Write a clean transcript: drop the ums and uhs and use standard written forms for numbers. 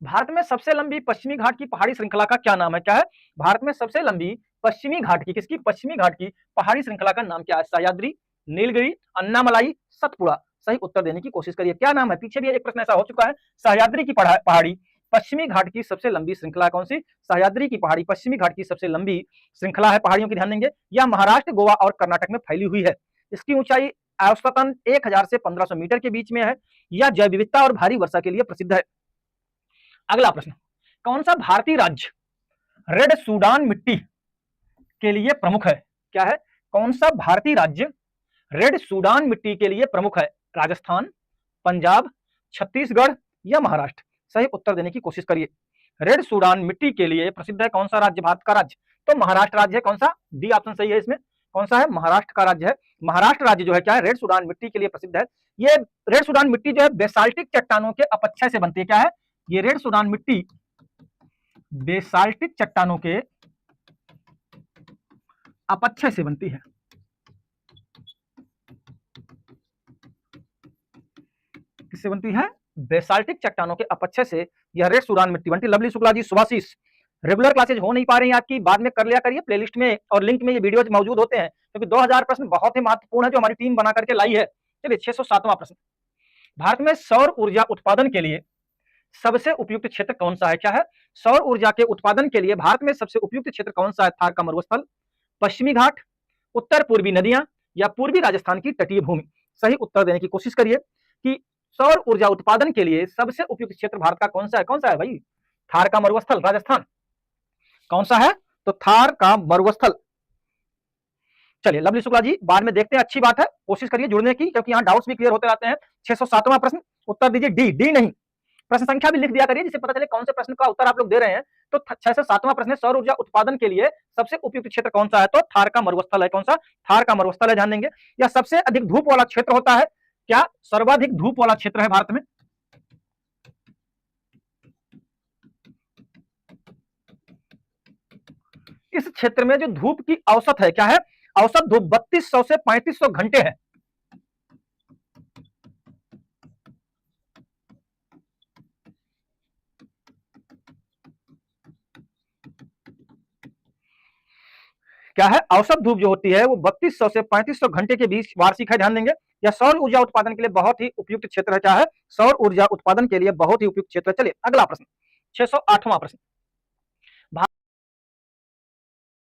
भारत में सबसे लंबी पश्चिमी घाट की पहाड़ी श्रृंखला का क्या नाम है? क्या है? भारत में सबसे लंबी पश्चिमी घाट की, किसकी? पश्चिमी घाट की पहाड़ी श्रृंखला का नाम क्या है? सह्याद्री, नीलगिरी, अन्नामलाई, सतपुड़ा। सही उत्तर देने की कोशिश करिए। क्या नाम है? पीछे भी एक प्रश्न ऐसा हो चुका है। सह्याद्री की पहाड़ी पश्चिमी घाट की सबसे लंबी श्रृंखला कौन सी? सह्याद्री की पहाड़ी पश्चिमी घाट की सबसे लंबी श्रृंखला है पहाड़ियों की, ध्यान देंगे। यह महाराष्ट्र, गोवा और कर्नाटक में फैली हुई है। इसकी ऊंचाई औसतन 1000 से 1500 मीटर के बीच में है। यह जैव विविधता और भारी वर्षा के लिए प्रसिद्ध है। अगला प्रश्न, कौन सा भारतीय राज्य रेड सूडान मिट्टी के लिए प्रमुख है? क्या है? कौन सा भारतीय राज्य रेड सूडान मिट्टी के लिए प्रमुख है? राजस्थान, पंजाब, छत्तीसगढ़ या महाराष्ट्र? सही उत्तर देने की कोशिश करिए। रेड सूडान मिट्टी के लिए प्रसिद्ध है कौन सा राज्य? भारत का राज्य तो महाराष्ट्र राज्य है। कौन सा? डी ऑप्शन सही है इसमें। कौन सा है? महाराष्ट्र का राज्य है। महाराष्ट्र राज्य जो है क्या है? रेड सूडान मिट्टी के लिए प्रसिद्ध है। ये रेड सूडान मिट्टी जो है बेसाल्टिक चट्टानों के अपक्षय से बनती है। क्या है? ये रेड सूडान मिट्टी बेसाल्टिक चट्टानों के अपक्षय से बनती है। किससे बनती है? बेसाल्टिक चट्टानों के अपक्षय से यह रेड सूडान मिट्टी बनती है। Lovely Shukla ji, Subhashish, regular classes हो नहीं पा रही हैं आपकी, बाद में कर लिया करिए। प्लेलिस्ट में और लिंक में ये वीडियोज मौजूद होते हैं, क्योंकि 2000 प्रश्न बहुत ही महत्वपूर्ण है जो हमारी टीम बना करके लाई है। चलिए 607वां प्रश्न, भारत में सौर ऊर्जा उत्पादन के लिए सबसे उपयुक्त क्षेत्र कौन सा है? क्या है? सौर ऊर्जा के उत्पादन के लिए भारत में सबसे उपयुक्त क्षेत्र कौन सा है? थार का मरुस्थल, पश्चिमी घाट, उत्तर पूर्वी नदियां या पूर्वी राजस्थान की तटीय भूमि? सही उत्तर देने की कोशिश करिए कि सौर ऊर्जा उत्पादन के लिए सबसे उपयुक्त क्षेत्र भारत का कौन सा है? कौन सा है भाई? थार का मरुस्थल, राजस्थान। कौन सा है? तो थार का मरुस्थल। चलिए लवली शुक्ला जी, बाद में देखते हैं, अच्छी बात है, कोशिश करिए जुड़ने की, क्योंकि यहाँ डाउट्स भी क्लियर होते रहते हैं। 607वां प्रश्न, उत्तर दीजिए डी। डी नहीं, प्रश्न संख्या भी लिख दिया करिए, जिससे पता चले कौन से प्रश्न का उत्तर आप लोग दे रहे हैं। तो 607वां प्रश्न, सौर ऊर्जा उत्पादन के लिए सबसे उपयुक्त क्षेत्र कौन सा है? तो थार का मरुस्थल है। कौन सा? थार का मरुस्थल है, ध्यान देंगे। यह सबसे अधिक धूप वाला क्षेत्र होता है। क्या? सर्वाधिक धूप वाला क्षेत्र है भारत में। इस क्षेत्र में जो धूप की औसत है, क्या है? औसत धूप 3200 से 3500 घंटे है। क्या है? औसत धूप जो होती है वो 3200 से 3500 घंटे के बीच वार्षिक है, ध्यान देंगे। यह सौर ऊर्जा उत्पादन के लिए बहुत ही उपयुक्त क्षेत्र है। क्या है? सौर ऊर्जा उत्पादन के लिए बहुत ही उपयुक्त क्षेत्र। चलिए अगला प्रश्न, 608वां प्रश्न,